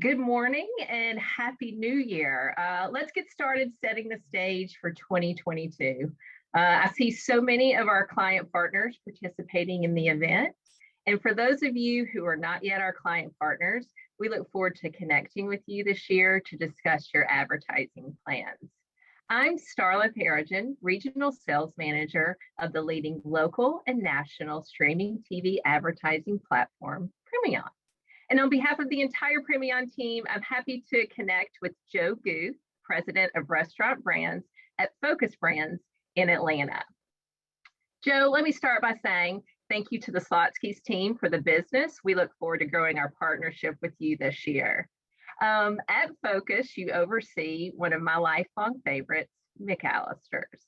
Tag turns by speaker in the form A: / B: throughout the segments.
A: Good morning and Happy New Year. Let's get started setting the stage for 2022. I see so many of our client partners participating in the event. And for those of you who are not yet our client partners, we look forward to connecting with you this year to discuss your advertising plans. I'm Starla Perrigin, Regional Sales Manager of the leading local and national streaming TV advertising platform, Premion. And on behalf of the entire Premion team, I'm happy to connect with Joe Guith, President of Restaurant Brands at Focus Brands in Atlanta. Joe, let me start by saying thank you to the Schlotzsky's team for the business. We look forward to growing our partnership with you this year. At Focus, you oversee one of my lifelong favorites, McAlister's.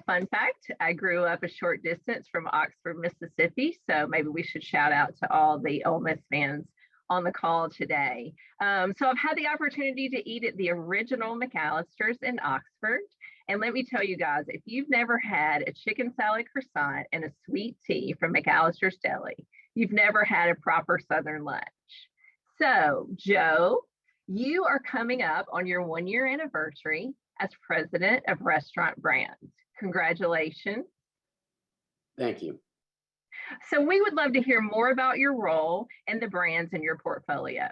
A: Fun fact, I grew up a short distance from Oxford, Mississippi, so maybe we should shout out to all the Ole Miss fans on the call today. So I've had the opportunity to eat at the original McAlister's in Oxford. And let me tell you guys, if you've never had a chicken salad croissant and a sweet tea from McAlister's Deli, you've never had a proper Southern lunch. So Joe, you are coming up on your 1-year anniversary as president of Restaurant Brands. Congratulations.
B: Thank you.
A: So we would love to hear more about your role and the brands in your portfolio.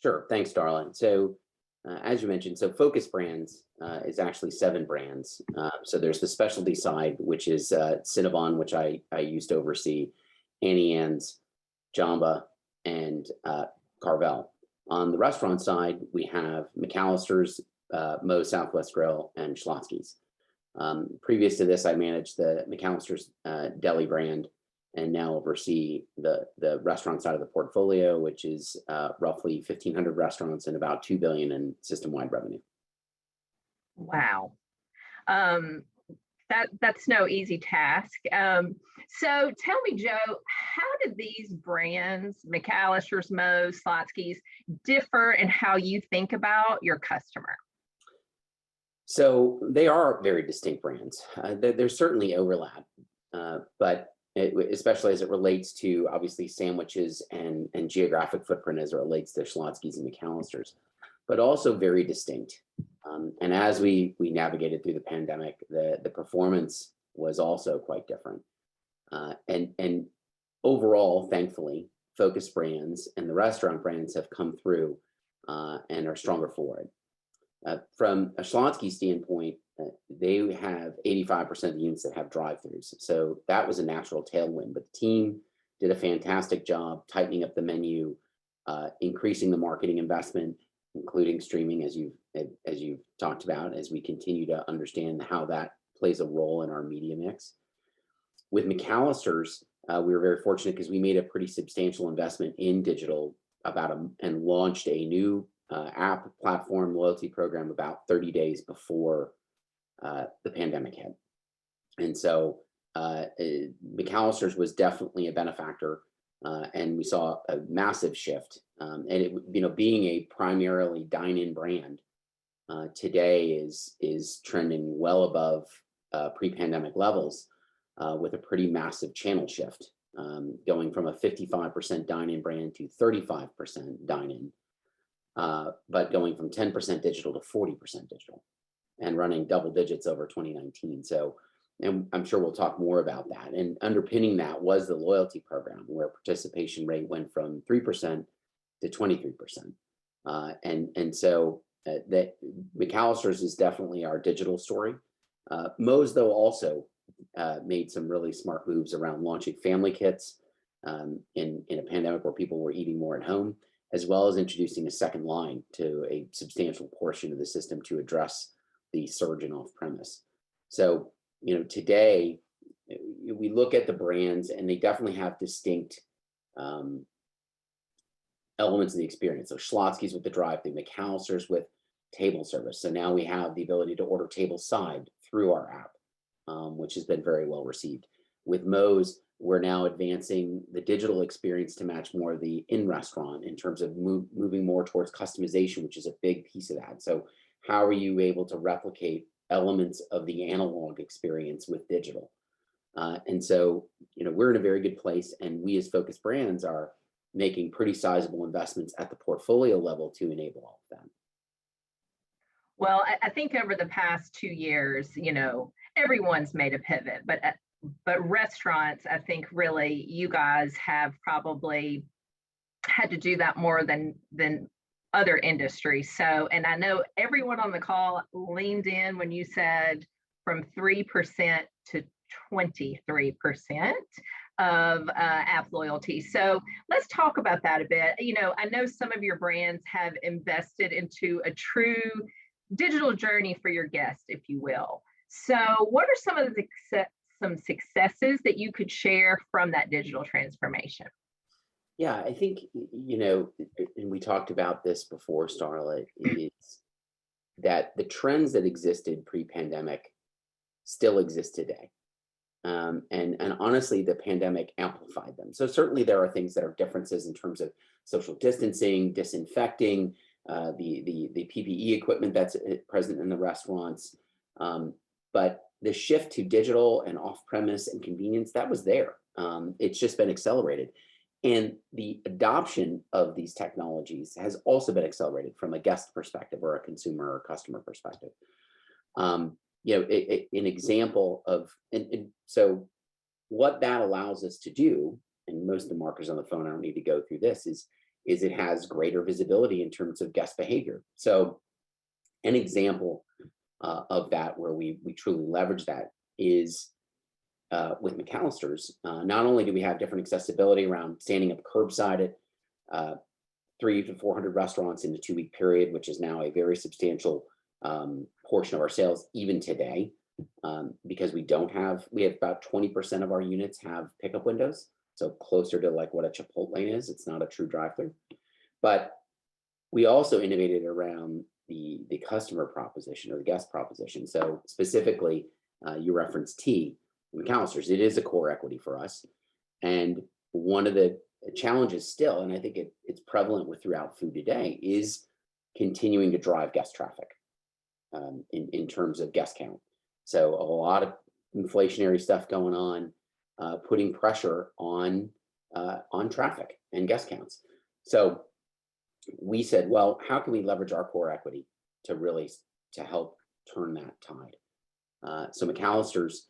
B: Sure. Thanks, Starla. So as you mentioned, so Focus Brands is actually 7 brands. So there's the specialty side, which is Cinnabon, which I used to oversee, Annie Ann's, Jamba, and Carvel. On the restaurant side, we have McAlister's, Moe's Southwest Grill, and Schlotzsky's. Previous to this, I managed the McAlister's Deli brand and now oversee the restaurant side of the portfolio, which is roughly 1,500 restaurants and about $2 billion in system-wide revenue.
A: Wow. That's no easy task. So tell me, Joe, how do these brands, McAlister's, Moe's, Schlotzsky's, differ in how you think about your customer?
B: So they are very distinct brands. There's certainly overlap, but especially as it relates to obviously sandwiches and geographic footprint as it relates to Schlotzsky's and McAlister's, but also very distinct. And as we navigated through the pandemic, the performance was also quite different. And overall, thankfully, Focus Brands and the restaurant brands have come through and are stronger for it. From a Schlotzsky standpoint, they have 85% of the units that have drive-thrus. So that was a natural tailwind, but the team did a fantastic job tightening up the menu, increasing the marketing investment, including streaming, as you've talked about, as we continue to understand how that plays a role in our media mix. With McAlister's, we were very fortunate because we made a pretty substantial investment in digital and launched a new app platform loyalty program about 30 days before the pandemic hit. And so McAlister's was definitely a benefactor, and we saw a massive shift. And it, being a primarily dine-in brand, today is trending well above pre-pandemic levels, with a pretty massive channel shift, going from a 55% dine-in brand to 35% dine-in. But going from 10% digital to 40% digital and running double digits over 2019. So, and I'm sure we'll talk more about that. And underpinning that was the loyalty program, where participation rate went from 3% to 23%. And so that McAlister's is definitely our digital story. Moe's, though, also made some really smart moves around launching family kits in a pandemic where people were eating more at home, as well as introducing a second line to a substantial portion of the system to address the surge in off-premise. So, today we look at the brands and they definitely have distinct elements of the experience. So Schlotzsky's with the drive-thru, McAlister's with table service. So now we have the ability to order tableside through our app, which has been very well received. With Moe's, we're now advancing the digital experience to match more of the in-restaurant in terms of moving more towards customization, which is a big piece of that. So how are you able to replicate elements of the analog experience with digital? And so, we're in a very good place, and we as Focus Brands are making pretty sizable investments at the portfolio level to enable all of that.
A: Well, I think over the past 2 years, everyone's made a pivot, but restaurants, I think really you guys have probably had to do that more than other industries. So, and I know everyone on the call leaned in when you said from 3% to 23% of app loyalty. So let's talk about that a bit. I know some of your brands have invested into a true digital journey for your guests, if you will. So what are some of the some successes that you could share from that digital transformation?
B: Yeah, I think, and we talked about this before, Starla, is that the trends that existed pre-pandemic still exist today. And honestly, the pandemic amplified them. So certainly there are things that are differences in terms of social distancing, disinfecting, the PPE equipment that's present in the restaurants. But the shift to digital and off-premise and convenience, that was there. It's just been accelerated. And the adoption of these technologies has also been accelerated from a guest perspective or a consumer or customer perspective. An example of, and so what that allows us to do, and most of the marketers on the phone, I don't need to go through this, is it has greater visibility in terms of guest behavior. So an example of that where we truly leverage that is with McAlister's. Not only do we have different accessibility around standing up curbside at 300 to 400 restaurants in a 2-week period, which is now a very substantial portion of our sales even today, because we have about 20% of our units have pickup windows, so closer to like what a Chipotle is. It's not a true drive-through. But we also innovated around the customer proposition or the guest proposition. So specifically, you referenced tea. McAlister's, it is a core equity for us. And one of the challenges still, and I think it's prevalent throughout food today, is continuing to drive guest traffic in terms of guest count. So a lot of inflationary stuff going on, putting pressure on traffic and guest counts. So we said, well, how can we leverage our core equity to help turn that tide? So McAlister's,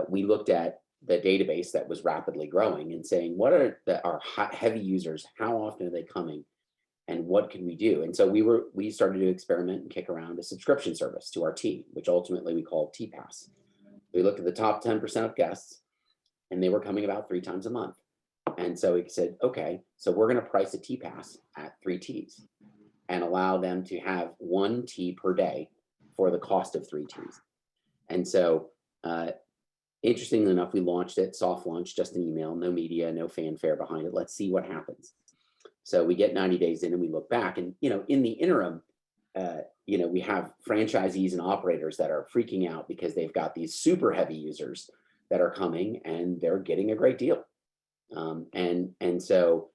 B: we looked at the database that was rapidly growing and saying, what are our heavy users? How often are they coming? And what can we do? And so we started to experiment and kick around a subscription service to our tea, which ultimately we called Tea Pass. We looked at the top 10% of guests, and they were coming about 3 times a month. And so we said, okay, so we're going to price a Tea Pass at 3 teas and allow them to have 1 tea per day for the cost of 3 teas. And so, interestingly enough, we launched it, soft launch, just an email, no media, no fanfare behind it. Let's see what happens. So we get 90 days in and we look back, and in the interim, we have franchisees and operators that are freaking out because they've got these super heavy users that are coming and they're getting a great deal. And so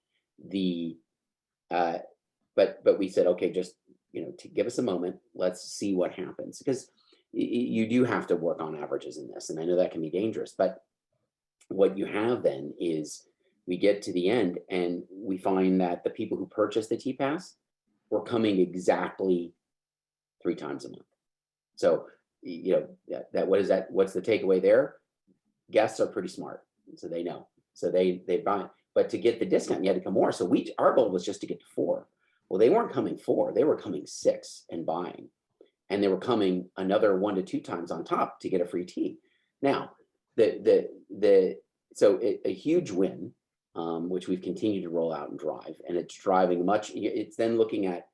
B: but we said, okay, just to give us a moment, let's see what happens, because you do have to work on averages in this, and I know that can be dangerous. But what you have then is we get to the end and we find that the people who purchased the Tea Pass were coming exactly 3 times a month. So what is that? What's the takeaway there? Guests are pretty smart, so they know. So they buy it. But to get the discount, you had to come more. So our goal was just to get to 4. Well, they weren't coming 4; they were coming 6 and buying. And they were coming another 1 to 2 times on top to get a free tea. Now, so a huge win, which we've continued to roll out and drive, and it's driving much. It's then looking at,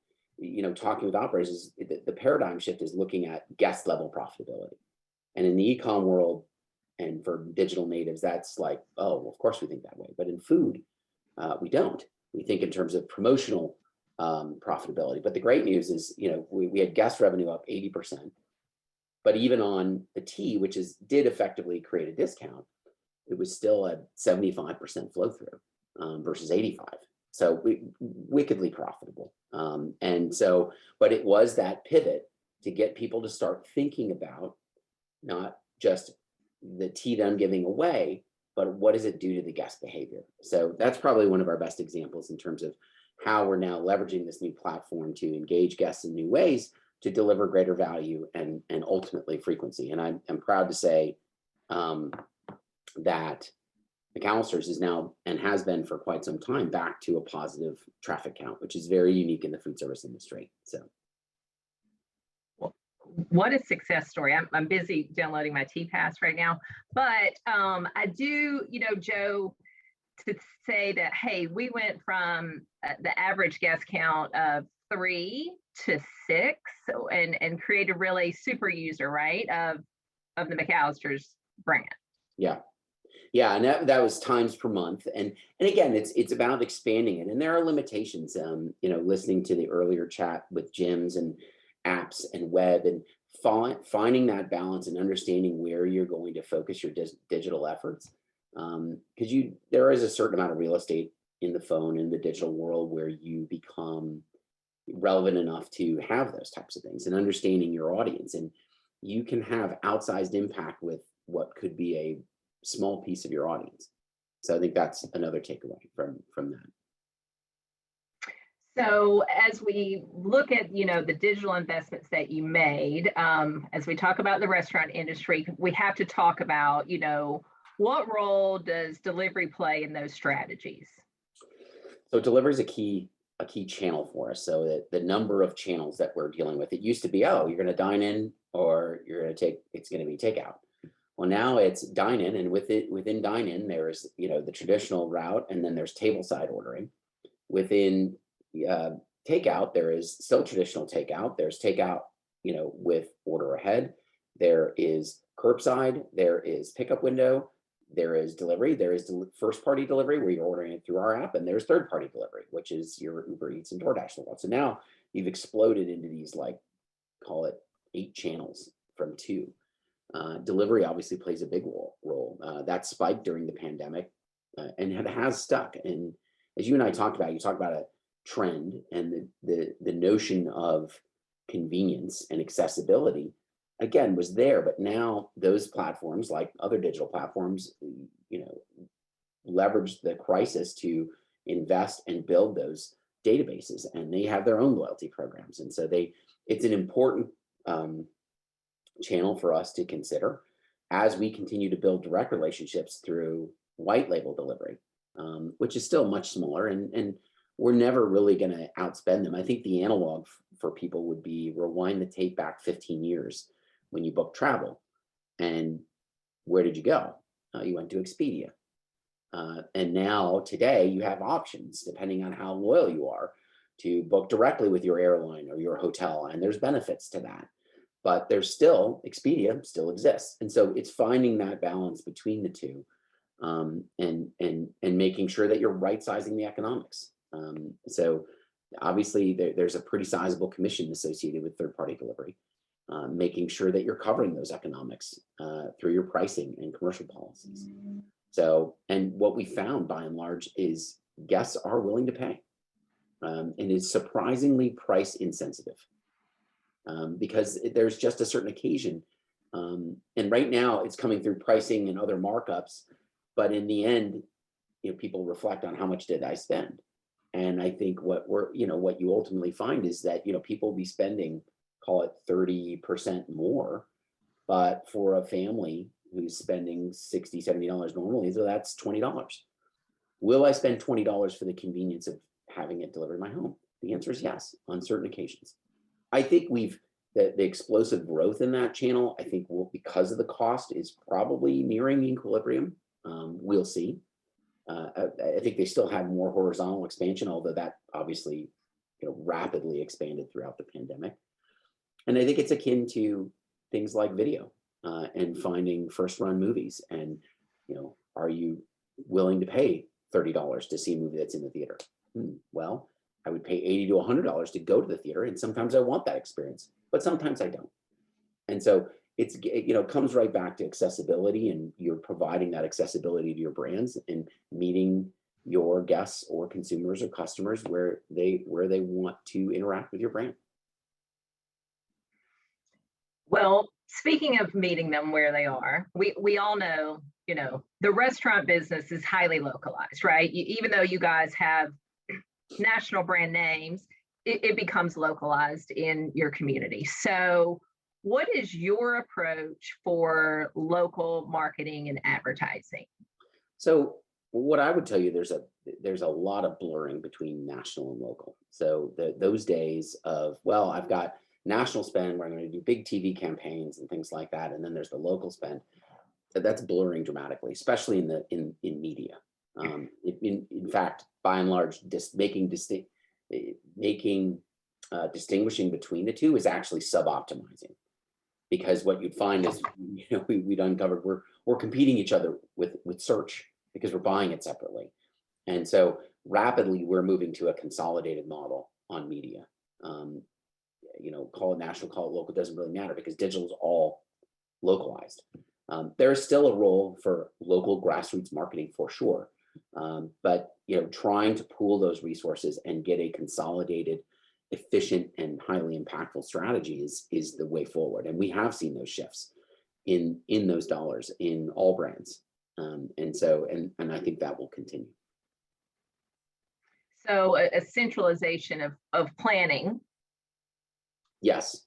B: talking with operators. The paradigm shift is looking at guest level profitability, and in the e-com world, and for digital natives, that's like, oh, well, of course we think that way. But in food, we don't. We think in terms of promotional profitability. But the great news is, we had guest revenue up 80%, but even on the tea, which did effectively create a discount, it was still a 75% flow through versus 85. So wickedly profitable. And so, but it was that pivot to get people to start thinking about not just the tea that I'm giving away, but what does it do to the guest behavior? So that's probably one of our best examples in terms of how we're now leveraging this new platform to engage guests in new ways to deliver greater value and ultimately frequency. And I'm proud to say that McAlister's is now, and has been for quite some time, back to a positive traffic count, which is very unique in the food service industry. So,
A: what a success story. I'm busy downloading my TPass right now, but I do, Joe, to say that, hey, we went from the average guest count of 3 to 6, and create a really super user, right, of the McAlister's brand.
B: Yeah, and that was times per month, and again, it's about expanding it, and there are limitations. Listening to the earlier chat with gyms and apps and web, and finding that balance and understanding where you're going to focus your digital efforts, because there is a certain amount of real estate in the phone, in the digital world, where you become relevant enough to have those types of things, and understanding your audience, and you can have outsized impact with what could be a small piece of your audience. So I think that's another takeaway from that.
A: So as we look at, the digital investments that you made, as we talk about the restaurant industry, we have to talk about, what role does delivery play in those strategies?
B: So delivery is a key channel for us. So that the number of channels that we're dealing with, it used to be, you're going to dine in, or it's going to be takeout. Well, now it's dine in, and within dine in, there's, the traditional route, and then there's tableside ordering. Within takeout, there is still traditional takeout. There's takeout, with order ahead. There is curbside. There is pickup window. There is delivery. There is first party delivery, where you're ordering it through our app, and there's third party delivery, which is your Uber Eats and DoorDash. So now you've exploded into these, call it 8 channels from 2. Delivery obviously plays a big role. That spiked during the pandemic, and it has stuck. And as you and I talked about, you talked about a trend, and the notion of convenience and accessibility, again, was there. But now those platforms, like other digital platforms, leverage the crisis to invest and build those databases, and they have their own loyalty programs. And so it's an important channel for us to consider as we continue to build direct relationships through white label delivery, which is still much smaller, and we're never really going to outspend them. I think the analog for people would be rewind the tape back 15 years when you booked travel, and where did you go? You went to Expedia. And now today you have options depending on how loyal you are to book directly with your airline or your hotel, and there's benefits to that. But there's still, Expedia still exists. And so it's finding that balance between the two, and making sure that you're right sizing the economics. So obviously there's a pretty sizable commission associated with third party delivery, making sure that you're covering those economics through your pricing and commercial policies. So, and what we found by and large is guests are willing to pay, and is surprisingly price insensitive. Because there's just a certain occasion. And right now it's coming through pricing and other markups, but in the end, people reflect on how much did I spend? And I think what you ultimately find is that, people will be spending, call it 30% more, but for a family who's spending $60, $70 normally, so that's $20. Will I spend $20 for the convenience of having it delivered to my home? The answer is yes, on certain occasions. I think the explosive growth in that channel, I think because of the cost, is probably nearing equilibrium. We'll see. I think they still have more horizontal expansion, although that obviously rapidly expanded throughout the pandemic. And I think it's akin to things like video, and finding first run movies. And are you willing to pay $30 to see a movie that's in the theater? Well, I would pay $80 to $100 to go to the theater, and sometimes I want that experience, but sometimes I don't. And so it comes right back to accessibility, and you're providing that accessibility to your brands and meeting your guests or consumers or customers where they want to interact with your brand.
A: Well, speaking of meeting them where they are, we all know the restaurant business is highly localized, right? Even though you guys have national brand names, it becomes localized in your community. So what is your approach for local marketing and advertising?
B: So what I would tell you, there's a lot of blurring between national and local. So those days of, well, I've got national spend where I'm going to do big TV campaigns and things like that, and then there's the local spend. That's blurring dramatically, especially in media. In fact, by and large, distinguishing between the two is actually sub-optimizing, because what you'd find is, we'd uncovered we're competing each other with search, because we're buying it separately. And so rapidly we're moving to a consolidated model on media. Call it national, call it local, doesn't really matter, because digital is all localized. There is still a role for local grassroots marketing for sure. But trying to pool those resources and get a consolidated, efficient, and highly impactful strategy is the way forward. And we have seen those shifts in those dollars in all brands. And I think that will continue.
A: So a centralization of planning.
B: Yes,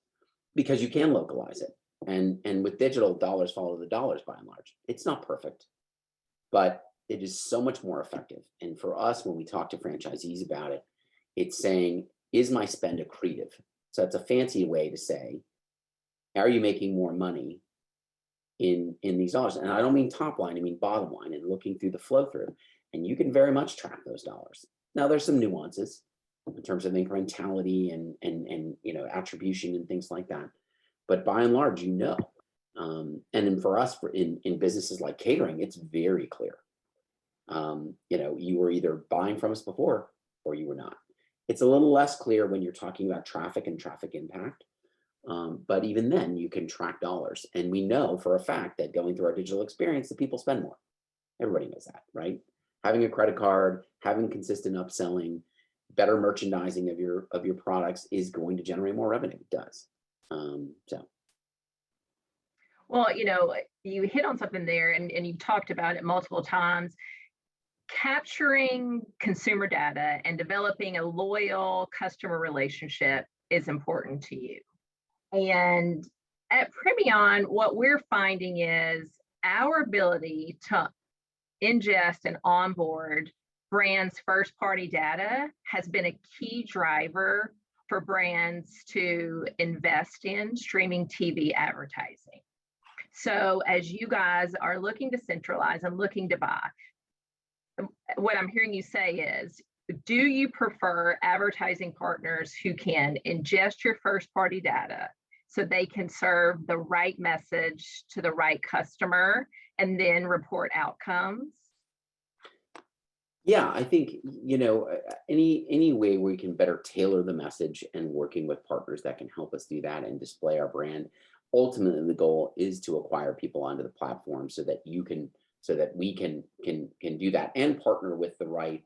B: because you can localize it. And with digital, dollars follow the dollars by and large. It's not perfect, but it is so much more effective. And for us, when we talk to franchisees about it, it's saying, is my spend accretive? So it's a fancy way to say, are you making more money in these dollars? And I don't mean top line, I mean bottom line, and looking through the flow through. And you can very much track those dollars. Now there's some nuances in terms of incrementality and attribution and things like that. But by and large, and then for us, in businesses like catering, it's very clear. You were either buying from us before or you were not. It's a little less clear when you're talking about traffic and traffic impact. But even then you can track dollars. And we know for a fact that going through our digital experience, the people spend more. Everybody knows that, right? Having a credit card, having consistent upselling, better merchandising of your products is going to generate more revenue. It does.
A: Well, you hit on something there, and you've talked about it multiple times. Capturing consumer data and developing a loyal customer relationship is important to you. And at Premion, what we're finding is our ability to ingest and onboard brands' first-party data has been a key driver for brands to invest in streaming TV advertising. So as you guys are looking to centralize and looking to buy, what I'm hearing you say is, do you prefer advertising partners who can ingest your first-party data so they can serve the right message to the right customer and then report outcomes?
B: Yeah, I think, any way we can better tailor the message and working with partners that can help us do that and display our brand. Ultimately, the goal is to acquire people onto the platform so that we can do that and partner with the right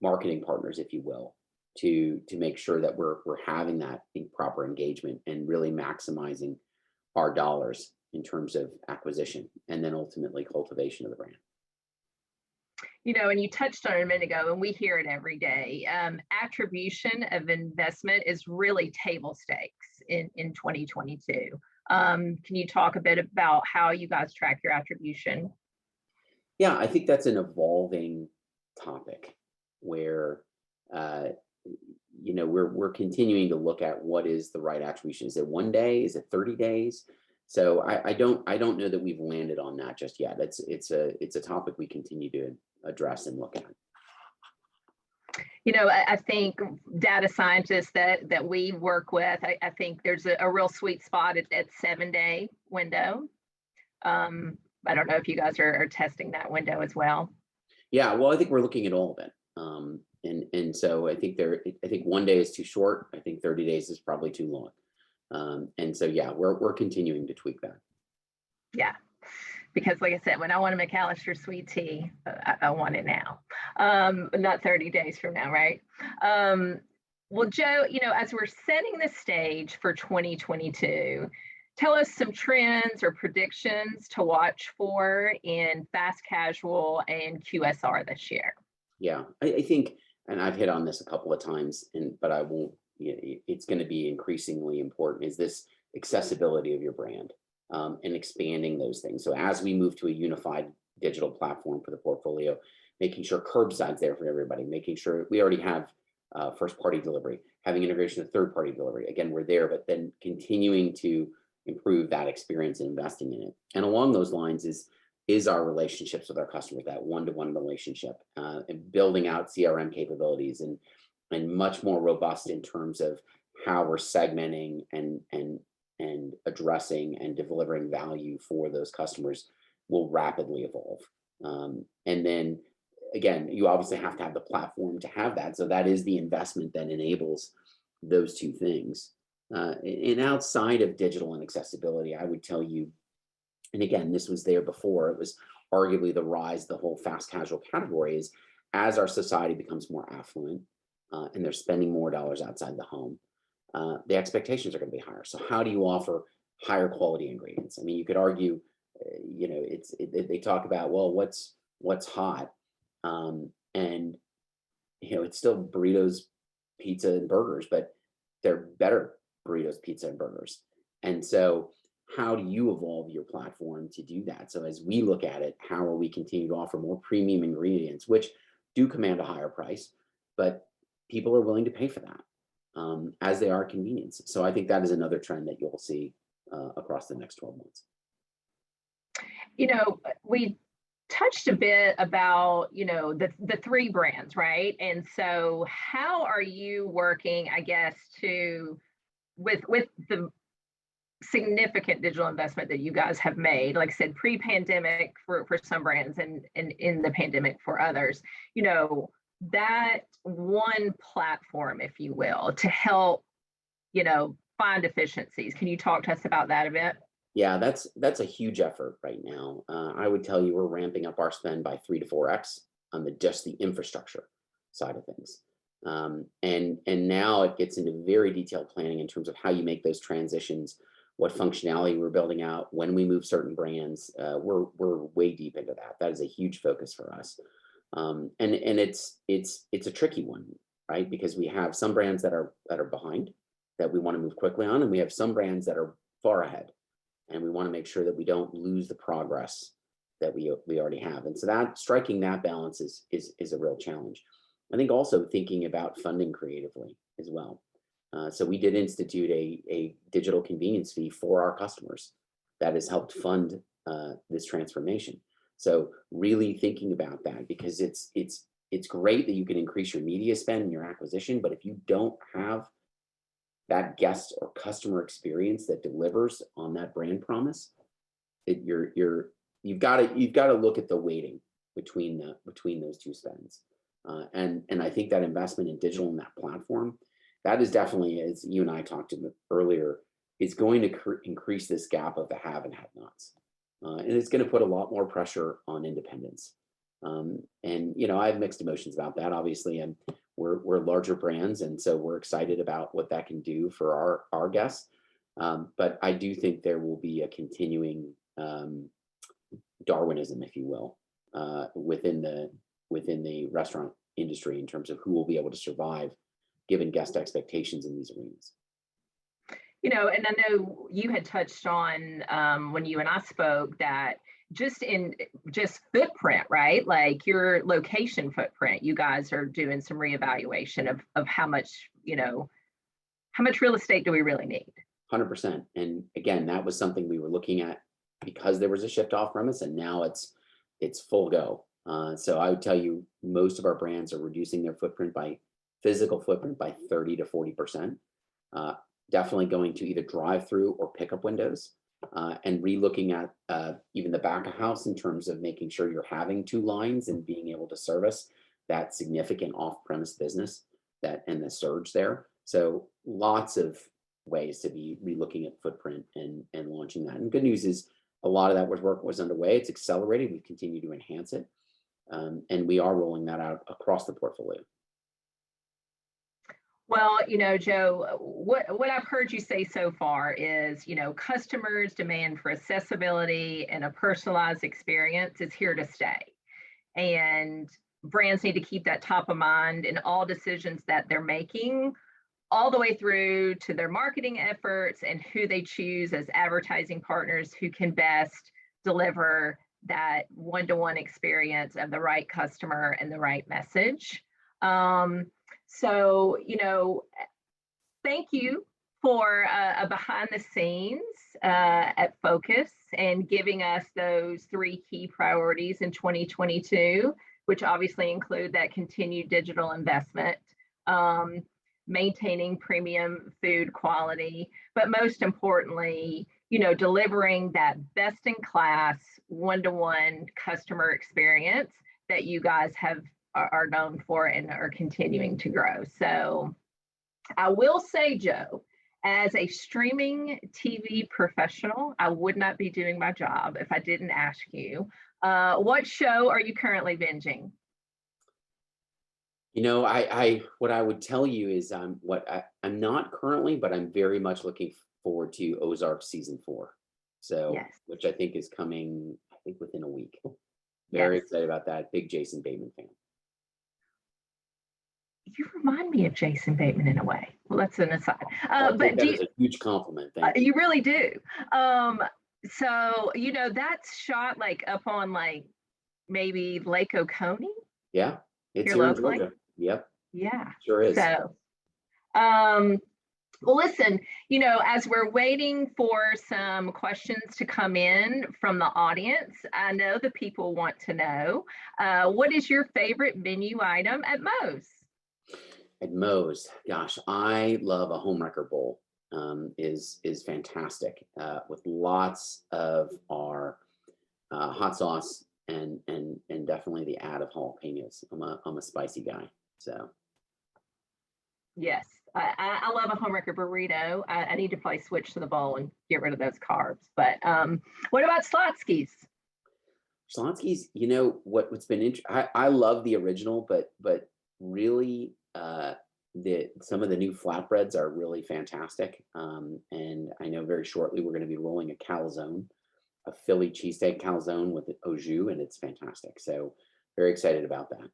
B: marketing partners, if you will, to make sure that we're having that proper engagement and really maximizing our dollars in terms of acquisition and then ultimately cultivation of the brand.
A: And you touched on it a minute ago, and we hear it every day. Attribution of investment is really table stakes in 2022. Can you talk a bit about how you guys track your attribution?
B: Yeah, I think that's an evolving topic where, we're continuing to look at what is the right attribution. Is it 1 day? Is it 30 days? So I don't know that we've landed on that just yet. It's a topic we continue to address and look at.
A: I think data scientists that we work with, I think there's a real sweet spot at 7-day window. I don't know if you guys are testing that window as well.
B: Yeah, well, I think we're looking at all of it. And so I think 1 day is too short. I think 30 days is probably too long. And so, yeah, we're continuing to tweak that. Yeah.
A: Because like I said, when I want a McAlister sweet tea, I want it now, not 30 days from now, right? Well, Joe, as we're setting the stage for 2022, tell us some trends or predictions to watch for in fast casual and QSR this year.
B: Yeah, I think, and I've hit on this a couple of times, but I won't. It's going to be increasingly important. Is this accessibility of your brand and expanding those things? So as we move to a unified digital platform for the portfolio, making sure curbside's there for everybody, making sure we already have first-party delivery, having integration of third-party delivery. Again, we're there, but then continuing to improve that experience and investing in it. And along those lines is our relationships with our customers, that one-to-one relationship, and building out CRM capabilities and much more robust in terms of how we're segmenting and addressing and delivering value for those customers will rapidly evolve. And then again, you obviously have to have the platform to have that. So that is the investment that enables those two things. And outside of digital and accessibility, I would tell you, and again, this was there before, it was arguably the rise, the whole fast casual category is as our society becomes more affluent and they're spending more dollars outside the home, the expectations are going to be higher. So how do you offer higher quality ingredients? I mean, you could argue, they talk about, well, what's hot? And, it's still burritos, pizza, and burgers, but they're better burritos, pizza, and burgers. And so how do you evolve your platform to do that? So as we look at it, how are we continue to offer more premium ingredients, which do command a higher price, but people are willing to pay for that as they are convenience. So I think that is another trend that you'll see across the next 12 months.
A: We touched a bit about, the three brands, right? And so how are you working, I guess, with the significant digital investment that you guys have made, like I said, pre-pandemic for some brands and in the pandemic for others, that one platform, if you will, to help, find efficiencies. Can you talk to us about that a bit?
B: Yeah, that's a huge effort right now. I would tell you we're ramping up our spend by 3 to 4x on just the infrastructure side of things. And now it gets into very detailed planning in terms of how you make those transitions, what functionality we're building out, when we move certain brands. We're way deep into that. That is a huge focus for us. And it's a tricky one, right? Because we have some brands that are behind that we want to move quickly on, and we have some brands that are far ahead. And we want to make sure that we don't lose the progress that we already have. And so that striking that balance is a real challenge. I think also thinking about funding creatively as well. So we did institute a digital convenience fee for our customers that has helped fund this transformation. So really thinking about that, because it's great that you can increase your media spend and your acquisition, but if you don't have that guest or customer experience that delivers on that brand promise, you've got to look at the weighting between those two spends. And I think that investment in digital and that platform, that is definitely, as you and I talked about earlier, is going to increase this gap of the have and have-nots. And it's going to put a lot more pressure on independents. And I have mixed emotions about that. Obviously, and we're larger brands, and so we're excited about what that can do for our guests. But I do think there will be a continuing Darwinism, if you will, within the restaurant industry in terms of who will be able to survive given guest expectations in these arenas.
A: And I know you had touched on when you and I spoke that just footprint, right? Like your location footprint, you guys are doing some reevaluation of how much real estate do we really need?
B: 100%. And again, that was something we were looking at because there was a shift off premise, and now it's full go. So I would tell you, most of our brands are reducing their physical footprint by 30 to 40%. Definitely going to either drive-through or pickup windows, and re-looking at even the back of house in terms of making sure you're having two lines and being able to service that significant off-premise business and the surge there. So lots of ways to be re-looking at footprint and launching that. And good news is a lot of that work was underway. It's accelerated. We continue to enhance it. And we are rolling that out across the portfolio.
A: Well, Joe, what I've heard you say so far is, customers' demand for accessibility and a personalized experience is here to stay. And brands need to keep that top of mind in all decisions that they're making, all the way through to their marketing efforts and who they choose as advertising partners who can best deliver that one-to-one experience of the right customer and the right message. So, thank you for a behind the scenes at Focus and giving us those 3 key priorities in 2022, which obviously include that continued digital investment, maintaining premium food quality, but most importantly, delivering that best in class one-to-one customer experience that you guys are known for and are continuing to grow. So I will say, Joe, as a streaming TV professional, I would not be doing my job if I didn't ask you, what show are you currently binging?
B: What I would tell you is I'm not currently, but I'm very much looking forward to Ozark season 4. So,
A: yes.
B: Which I think is coming, I think within a week. Very
A: yes.
B: excited about that. Big Jason Bateman fan.
A: You remind me of Jason Bateman in a way. Well, that's an aside.
B: But that is a huge compliment. Thank you.
A: You really do. So, that's shot like up on like maybe Lake Oconee.
B: Yeah, it's
A: here
B: in
A: locally.
B: Georgia. Yep.
A: Yeah.
B: Sure is.
A: So, well, listen, as we're waiting for some questions to come in from the audience, I know the people want to know, what is your favorite menu item at Moe's?
B: At Moe's, gosh, I love a homewrecker bowl. Is fantastic with lots of our hot sauce and definitely the add of jalapenos. I'm a spicy guy, so.
A: Yes, I love a homewrecker burrito. I need to probably switch to the bowl and get rid of those carbs. But what about Schlotzsky's?
B: Schlotzsky's, what's been interesting. I love the original, but really some of the new flatbreads are really fantastic. And I know very shortly we're going to be rolling a calzone, a Philly cheesesteak calzone with au jus, and it's fantastic. So very excited about that.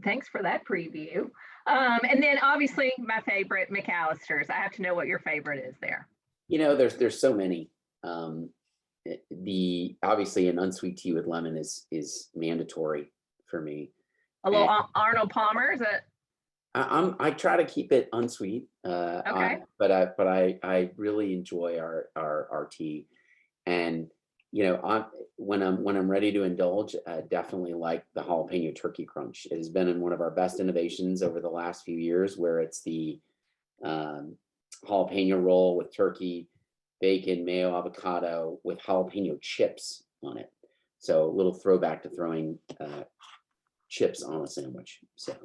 A: Thanks for that preview. And then obviously my favorite, McAlister's. I have to know what your favorite is there.
B: There's so many. Obviously an unsweet tea with lemon is mandatory for me.
A: A little Arnold Palmer, is it?
B: I try to keep it unsweet.
A: Okay.
B: But I really enjoy our tea, and when I'm ready to indulge, definitely like the jalapeno turkey crunch. It has been in one of our best innovations over the last few years, where it's the jalapeno roll with turkey, bacon, mayo, avocado with jalapeno chips on it. So a little throwback to throwing chips on a sandwich. So.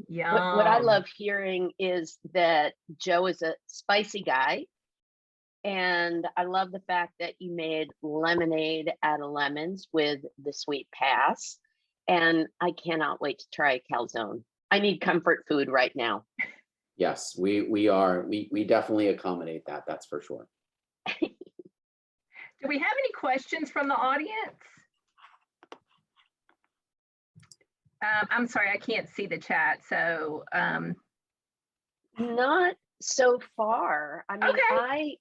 A: Yeah.
C: What I love hearing is that Joe is a spicy guy. And I love the fact that you made lemonade out of lemons with the sweet pass. And I cannot wait to try calzone. I need comfort food right now.
B: Yes, we definitely accommodate that. That's for sure.
A: Do we have any questions from the audience? I'm sorry, I can't see the chat. So
C: not so far. I mean,
A: okay.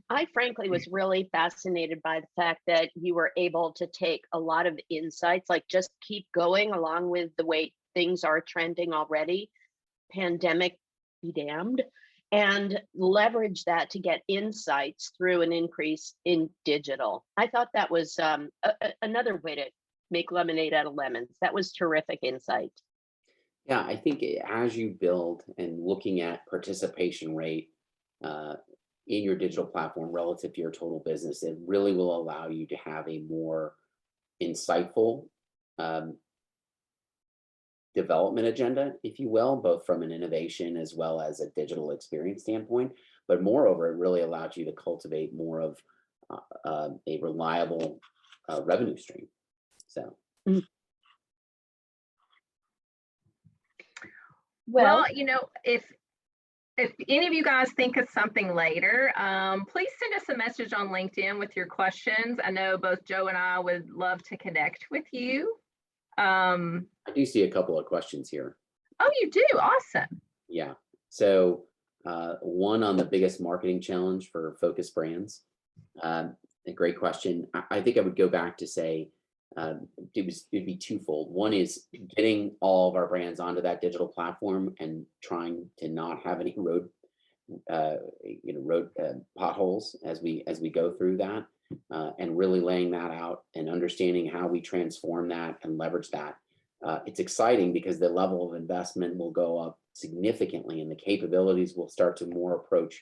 C: I frankly was really fascinated by the fact that you were able to take a lot of insights, like just keep going along with the way things are trending already, pandemic be damned, and leverage that to get insights through an increase in digital. I thought that was another way to make lemonade out of lemons. That was terrific insight.
B: Yeah, I think as you build and looking at participation rate in your digital platform relative to your total business, it really will allow you to have a more insightful development agenda, if you will, both from an innovation as well as a digital experience standpoint. But moreover, it really allows you to cultivate more of a reliable revenue stream. So.
A: Well, if any of you guys think of something later, please send us a message on LinkedIn with your questions. I know both Joe and I would love to connect with you.
B: I do see a couple of questions here.
A: Oh, you do? Awesome.
B: Yeah. So one on the biggest marketing challenge for focus brands. A great question. I think I would go back to say it'd be twofold. One is getting all of our brands onto that digital platform and trying to not have any road potholes as we go through that, and really laying that out and understanding how we transform that and leverage that. It's exciting because the level of investment will go up significantly and the capabilities will start to more approach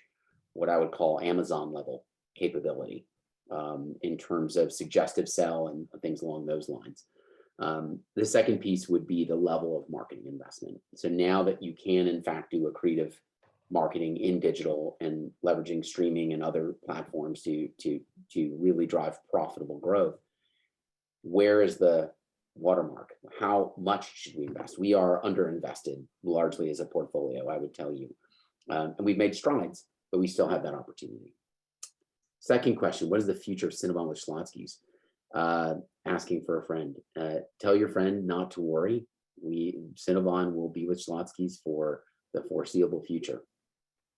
B: what I would call Amazon level capability, in terms of suggestive sell and things along those lines. The second piece would be the level of marketing investment. So now that you can in fact do accretive marketing in digital and leveraging streaming and other platforms to really drive profitable growth, where is the watermark? How much should we invest? We are underinvested largely as a portfolio, I would tell you. And we've made strides, but we still have that opportunity. Second question, what is the future of Cinnabon with Schlotzsky's? Asking for a friend. Tell your friend not to worry. Cinnabon will be with Schlotzsky's for the foreseeable future.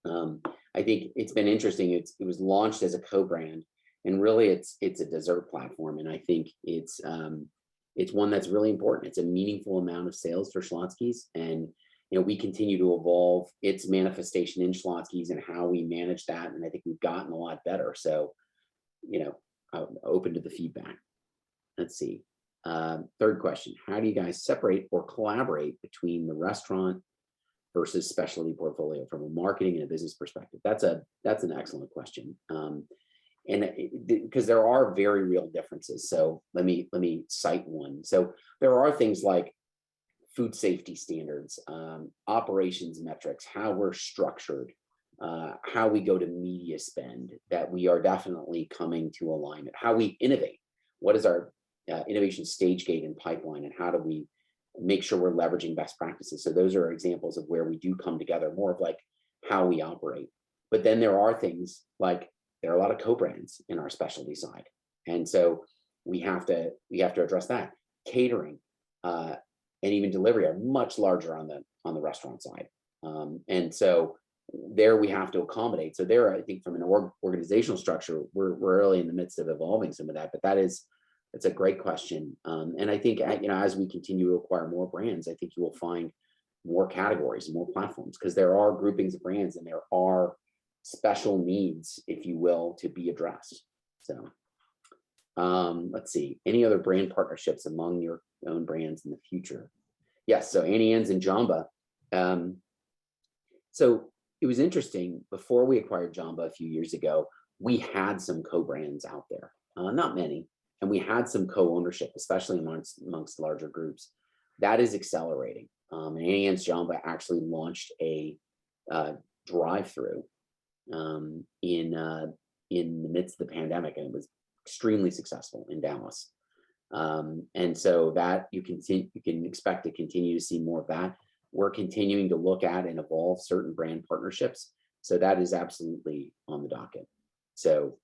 B: I think it's been interesting. It was launched as a co-brand, and really it's a dessert platform. And I think it's one that's really important. It's a meaningful amount of sales for Schlotzsky's, and we continue to evolve its manifestation in Schlotzsky's and how we manage that. And I think we've gotten a lot better. So, I'm open to the feedback. Let's see. Third question, how do you guys separate or collaborate between the restaurant versus specialty portfolio from a marketing and a business perspective? That's an excellent question. And because there are very real differences. So let me cite one. So there are things like food safety standards, operations metrics, how we're structured, how we go to media spend, that we are definitely coming to alignment, how we innovate, what is our innovation stage gate and pipeline, and how do we make sure we're leveraging best practices. So those are examples of where we do come together, more of like how we operate. But then there are things like there are a lot of co-brands in our specialty side. And so we have to address that. Catering, and even delivery are much larger on the restaurant side, and so there we have to accommodate. So there, I think from an organizational structure, we're really in the midst of evolving some of that. But it's a great question, and I think as we continue to acquire more brands, I think you will find more categories and more platforms, because there are groupings of brands and there are special needs, if you will, to be addressed. So let's see, any other brand partnerships among your own brands in the future? Yes, so Annie Ann's and Jamba. So it was interesting, before we acquired Jamba a few years ago, we had some co-brands out there, not many, and we had some co-ownership, especially amongst larger groups. That is accelerating. Annie Ann's Jamba actually launched a drive-through in the midst of the pandemic, and it was extremely successful in Dallas. And so that you can expect to continue to see more of that. We're continuing to look at and evolve certain brand partnerships. So that is absolutely on the docket. So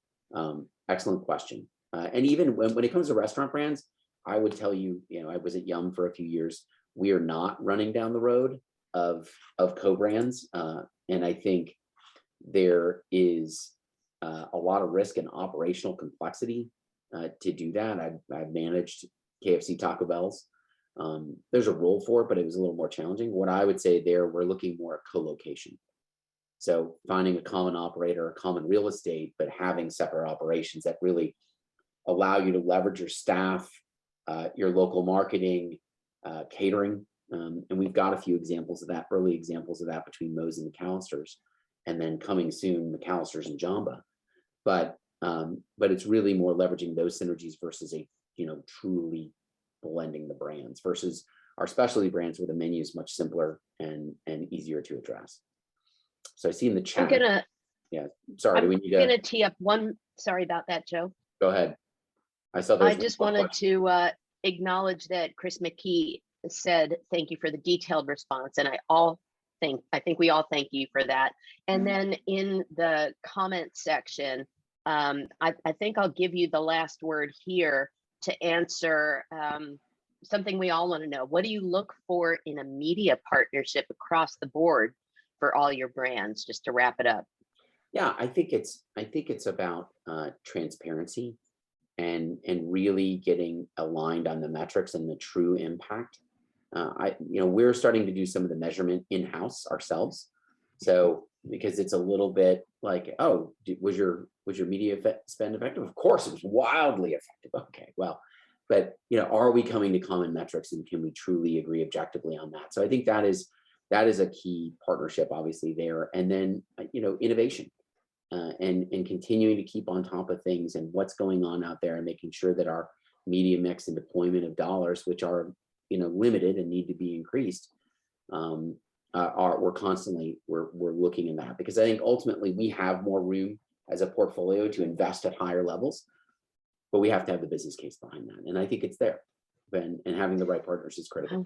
B: excellent question. And even when it comes to restaurant brands, I would tell you, I was at Yum for a few years. We are not running down the road of co-brands. And I think there is a lot of risk and operational complexity to do that. I've managed KFC, Taco Bell's. There's a role for it, but it was a little more challenging. What I would say there, we're looking more at co-location. So finding a common operator, a common real estate, but having separate operations that really allow you to leverage your staff, your local marketing, catering. And we've got a few examples of that, early examples of that between Moe's and McAlister's, and then coming soon, McAlister's and Jamba. But it's really more leveraging those synergies versus truly blending the brands, versus our specialty brands where the menu is much simpler and easier to address. So I see in the chat.
C: I'm gonna tee up one. Sorry about that, Joe.
B: Go ahead.
C: I just wanted to acknowledge that Chris McKee said thank you for the detailed response, and I think we all thank you for that. And then in the comment section, I think I'll give you the last word here to answer something we all want to know. What do you look for in a media partnership across the board for all your brands? Just to wrap it up.
B: Yeah, I think it's about transparency and really getting aligned on the metrics and the true impact. We're starting to do some of the measurement in-house ourselves. So because it's a little bit like, oh, was your media spend effective? Of course, it was wildly effective. Okay, well, but are we coming to common metrics, and can we truly agree objectively on that? So I think that is a key partnership, obviously there. And then innovation. And continuing to keep on top of things and what's going on out there, and making sure that our media mix and deployment of dollars, which are limited and need to be increased, we're constantly looking in that, because I think ultimately we have more room as a portfolio to invest at higher levels, but we have to have the business case behind that, and I think it's there. And having the right partners is critical.